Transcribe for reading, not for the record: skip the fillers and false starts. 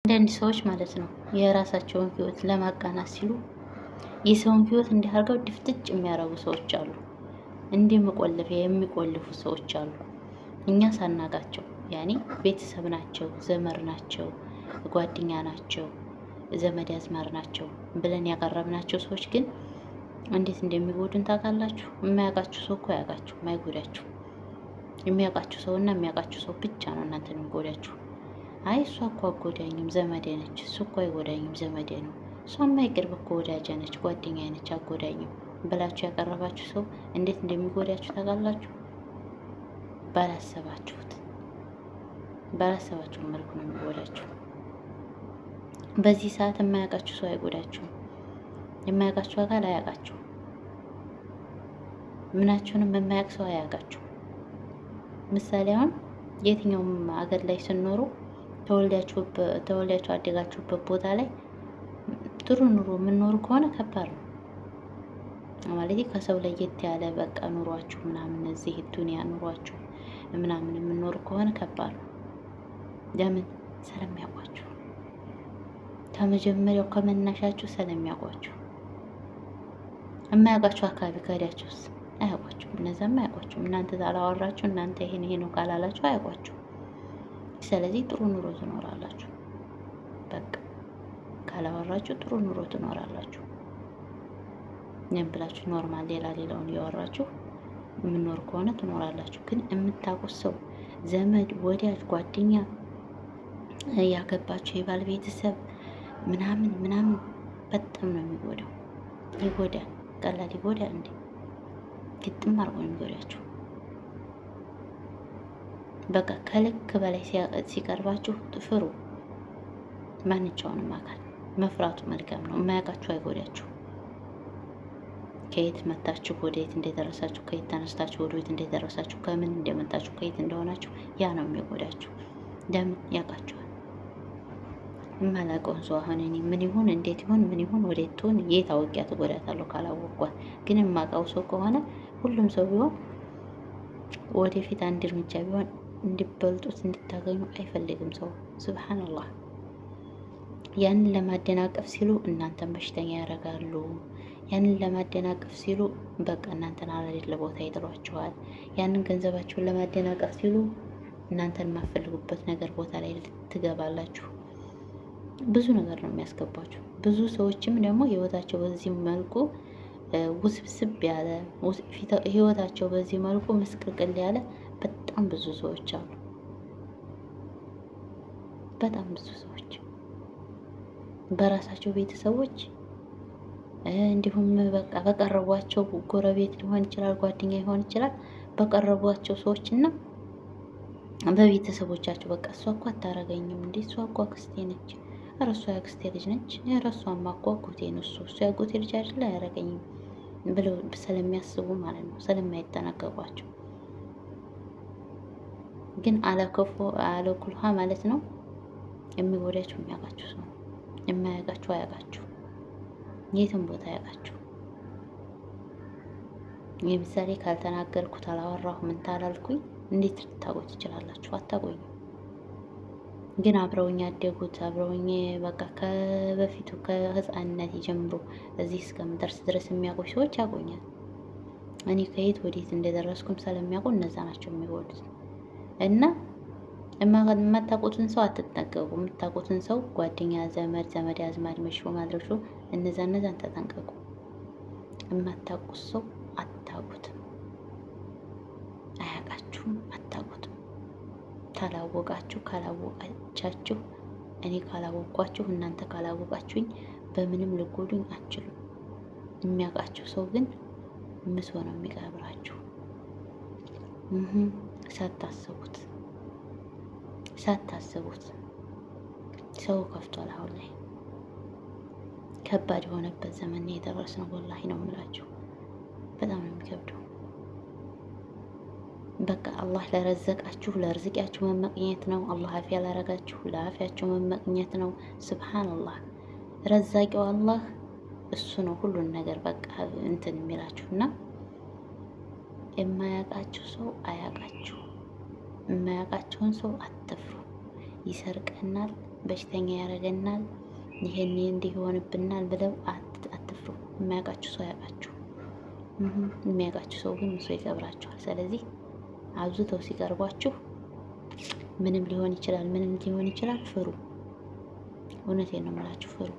አንዳንድ ሰዎች ማለት ነው የራሳቸውን ህይወት ለማቃናት ሲሉ የሰውን ህይወት እንዲህ አድርገው ድፍጥጭ የሚያደርጉ ሰዎች አሉ። እንዲህ መቆለፊያ የሚቆልፉ ሰዎች አሉ። እኛ ሳናቃቸው ያኔ ቤተሰብ ናቸው፣ ዘመር ናቸው፣ ጓደኛ ናቸው፣ ዘመድ አዝማር ናቸው ብለን ያቀረብናቸው ሰዎች ግን እንዴት እንደሚጎዱን ታውቃላችሁ? የማያውቃችሁ ሰው እኮ አያውቃችሁ፣ አይጎዳችሁ። የሚያውቃችሁ ሰውና የሚያውቃችሁ ሰው ብቻ ነው እናንተ የሚጎዳችሁ። አይ እሷ እኮ አጎዳኝም ዘመዴ ነች፣ እሱ እኮ አይጎዳኝም ዘመዴ ነው፣ እሷማ የቅርብ እኮ ወዳጄ ነች፣ ጓደኛ ነች፣ አጎዳኝም ብላችሁ ያቀረባችሁ ሰው እንዴት እንደሚጎዳችሁ ታውቃላችሁ? ባላሰባችሁት መልኩ ነው የሚጎዳችሁ። በዚህ ሰዓት የማያውቃችሁ ሰው አይጎዳችሁም። የማያውቃችሁ አካል አያውቃችሁ። ምናችሁንም የማያውቅ ሰው አያውቃችሁ። ምሳሌ አሁን የትኛውም ሀገር ላይ ስንኖሩ ተወልዳችሁ አደጋችሁበት ቦታ ላይ ጥሩ ኑሮ የምንኖሩ ከሆነ ከባድ ነው ማለት ከሰው ለየት ያለ በቃ ኑሯችሁ ምናምን እዚህ ዱንያ ኑሯችሁ ምናምን የምንኖሩ ከሆነ ከባድ ነው። ለምን? ስለሚያውቋችሁ ከመጀመሪያው ከመናሻችሁ ስለሚያውቋችሁ። የማያውቃችሁ አካባቢ ከሄዳችሁስ አያውቋችሁም። እነዛም አያውቋችሁም። እናንተ ታላወራችሁ እናንተ ይሄን ይሄ ነው ካላላችሁ አያውቋችሁ። ስለዚህ ጥሩ ኑሮ ትኖራላችሁ። በቃ ካላወራችሁ ጥሩ ኑሮ ትኖራላችሁ። እኔም ብላችሁ ኖርማል ሌላውን እያወራችሁ የምኖር ከሆነ ትኖራላችሁ። ግን የምታውቁት ሰው ዘመድ፣ ወዳጅ፣ ጓደኛ ያገባችሁ የባል ቤተሰብ ምናምን በጣም ነው የሚጎዳው። ይጎዳል። ቀላል ይጎዳል እንዴ? ግጥም አድርጎ ነው የሚጎዳችሁ። በቃ ከልክ በላይ ሲቀርባችሁ ፍሩ። ማንኛውንም አካል መፍራቱ መልካም ነው። የማያውቃችሁ አይጎዳችሁ። ከየት መጣችሁ ወደ የት እንደደረሳችሁ፣ ከየት ተነስታችሁ ወደ የት እንደደረሳችሁ፣ ከምን እንደመጣችሁ፣ ከየት እንደሆናችሁ ያ ነው የሚጎዳችሁ። ለምን? ያውቃችኋል። የማላውቀውን ሰው አሁን እኔ ምን ይሁን እንዴት ይሁን ምን ይሁን ወዴት ትሆን የት አውቂያ ትጎዳታለሁ ካላወቅኳት። ግን የማውቀው ሰው ከሆነ ሁሉም ሰው ቢሆን ወደፊት አንድ እርምጃ ቢሆን እንዲበልጡት እንድታገኙ አይፈልግም ሰው። ሱብሃንአላህ። ያንን ለማደናቀፍ ሲሉ እናንተን በሽተኛ ያደርጋሉ። ያንን ለማደናቀፍ ሲሉ በቃ እናንተን አላሌለ ቦታ ይጥሏችኋል። ያንን ገንዘባችሁን ለማደናቀፍ ሲሉ እናንተን የማፈልጉበት ነገር ቦታ ላይ ትገባላችሁ። ብዙ ነገር ነው የሚያስገባችሁ። ብዙ ሰዎችም ደግሞ ህይወታቸው በዚህ መልኩ ውስብስብ ያለ ህይወታቸው በዚህ መልኩ ምስቅልቅል ያለ በጣም ብዙ ሰዎች አሉ። በጣም ብዙ ሰዎች በራሳቸው ቤተሰቦች እንዲሁም በቃ በቀረቧቸው ጎረቤት ሊሆን ይችላል፣ ጓደኛ ሊሆን ይችላል። በቀረቧቸው ሰዎች እና በቤተሰቦቻቸው በቃ እሷ እኮ አታረገኝም እንዴ፣ እሷ እኮ አክስቴ ነች፣ ኧረ እሷ ያክስቴ ልጅ ነች፣ ኧረ እሷማ እኮ አጎቴ ነው፣ እሱ ያጎቴ ልጅ አይደለ አያረገኝም ብለው ስለሚያስቡ ማለት ነው፣ ስለማይጠነቀቋቸው። ግን አለኩልሃ ማለት ነው የሚጎዳችሁ የሚያውቃችሁ ሰው፣ የማያውቃችሁ አያውቃችሁ፣ የትም ቦታ አያውቃችሁ። ለምሳሌ ካልተናገርኩት አላወራሁ ምን ታላልኩኝ እንዴት ልታውቁ ትችላላችሁ? አታውቁኝ። ግን አብረውኝ ያደጉት አብረውኝ በቃ ከበፊቱ ከህፃንነት ጀምሮ እዚህ እስከምደርስ ድረስ የሚያውቁ ሰዎች ያውቁኛል። እኔ ከየት ወዴት እንደደረስኩም ስለሚያውቁ እነዛ ናቸው የሚጎዱት። እና የማታውቁትን ሰው አትጠንቀቁ። የምታውቁትን ሰው ጓደኛ፣ ዘመድ አዝማድ፣ መሽፎ ማድረሹ እነዛን ተጠንቀቁ። የማታውቁት ሰው አታውቁትም፣ አያውቃችሁም፣ አታውቁትም። ካላወቃቻችሁ እኔ ካላወቅኳችሁ እናንተ ካላወቃችሁኝ በምንም ልጎዱኝ አትችሉም። የሚያውቃችሁ ሰው ግን ምሶ ነው የሚቀብራችሁ። ሳታስቡት ሰው ከፍቷል። አሁን ላይ ከባድ የሆነበት ዘመን የደረስነው ወላሂ ነው የምላችሁ። በጣም ነው የሚከብደው። በቃ አላህ ለረዘቃችሁ ለርዝቂያችሁ መመቅኘት ነው። አላህ አፊያ ላረጋችሁ ለአፊያችሁ መመቅኘት ነው። ሱብሃንአላህ። ረዛቂው አላህ እሱ ነው ሁሉን ነገር በቃ እንትን የሚላችሁና የማያውቃችሁ ሰው አያውቃችሁ። የማያውቃቸውን ሰው አትፍሩ። ይሰርቀናል፣ በሽተኛ ያደርገናል፣ ይሄን እንዲህ ይሆንብናል ብለው አትፍሩ። የሚያውቃችሁ ሰው ያውቃችሁ። የሚያውቃችሁ ሰው ግን እሱ ይቀብራችኋል። ስለዚህ አብዝተው ሲቀርቧችሁ ምንም ሊሆን ይችላል፣ ምንም ሊሆን ይችላል፣ ፍሩ። እውነቴን ነው የምላችሁ፣ ፍሩ።